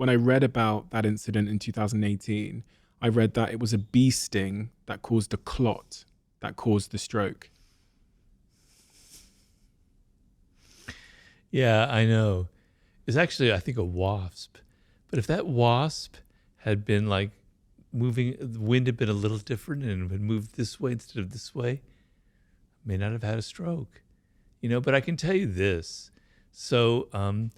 when I read about that incident in 2018, I read that it was a bee sting that caused a clot that caused the stroke. Yeah, I know. It's actually, I think, a wasp. But if that wasp had been like moving, the wind had been a little different and had moved this way instead of this way, I may not have had a stroke. But I can tell you this. So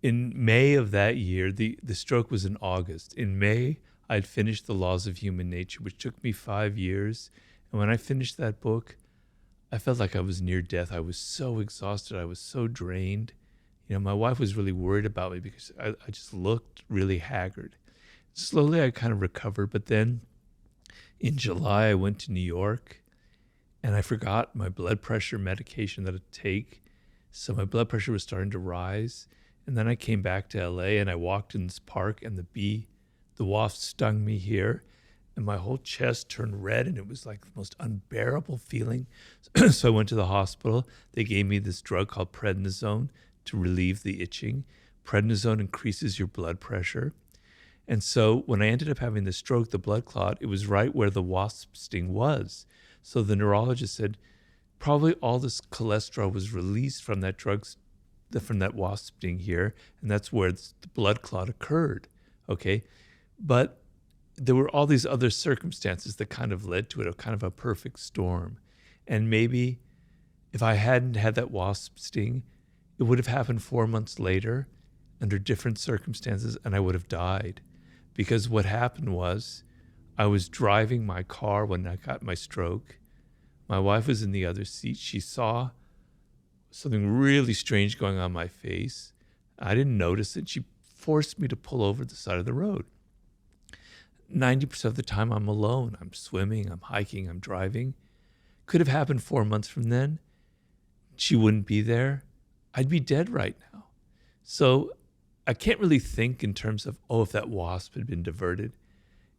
in May of that year, the stroke was in August. In May, I'd finished The Laws of Human Nature, which took me 5 years. And when I finished that book, I felt like I was near death. I was so exhausted. I was so drained. My wife was really worried about me because I just looked really haggard. Slowly, I kind of recovered. But then in July, I went to New York and I forgot my blood pressure medication that I take. So my blood pressure was starting to rise. And then I came back to LA and I walked in this park and the wasp stung me here. And my whole chest turned red and it was like the most unbearable feeling. So I went to the hospital. They gave me this drug called prednisone to relieve the itching. Prednisone increases your blood pressure. And so when I ended up having the stroke, the blood clot, it was right where the wasp sting was. So the neurologist said, probably all this cholesterol was released from that from that wasp sting here, and that's where the blood clot occurred. Okay, but there were all these other circumstances that kind of led to it, a kind of a perfect storm. And maybe if I hadn't had that wasp sting, it would have happened 4 months later under different circumstances, and I would have died. Because what happened was I was driving my car when I got my stroke. My wife was in the other seat. She saw something really strange going on my face. I didn't notice it. She forced me to pull over the side of the road. 90% of the time I'm alone. I'm swimming, I'm hiking, I'm driving. Could have happened 4 months from then. She wouldn't be there. I'd be dead right now. So I can't really think in terms of, if that wasp had been diverted.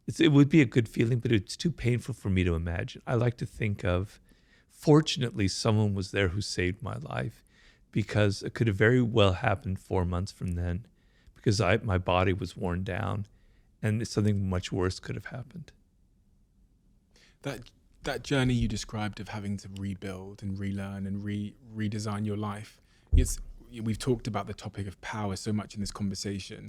It would be a good feeling, but it's too painful for me to imagine. I like to think of, fortunately, someone was there who saved my life, because it could have very well happened 4 months from then, because my body was worn down and something much worse could have happened. That journey you described of having to rebuild and relearn and redesign your life, we've talked about the topic of power so much in this conversation.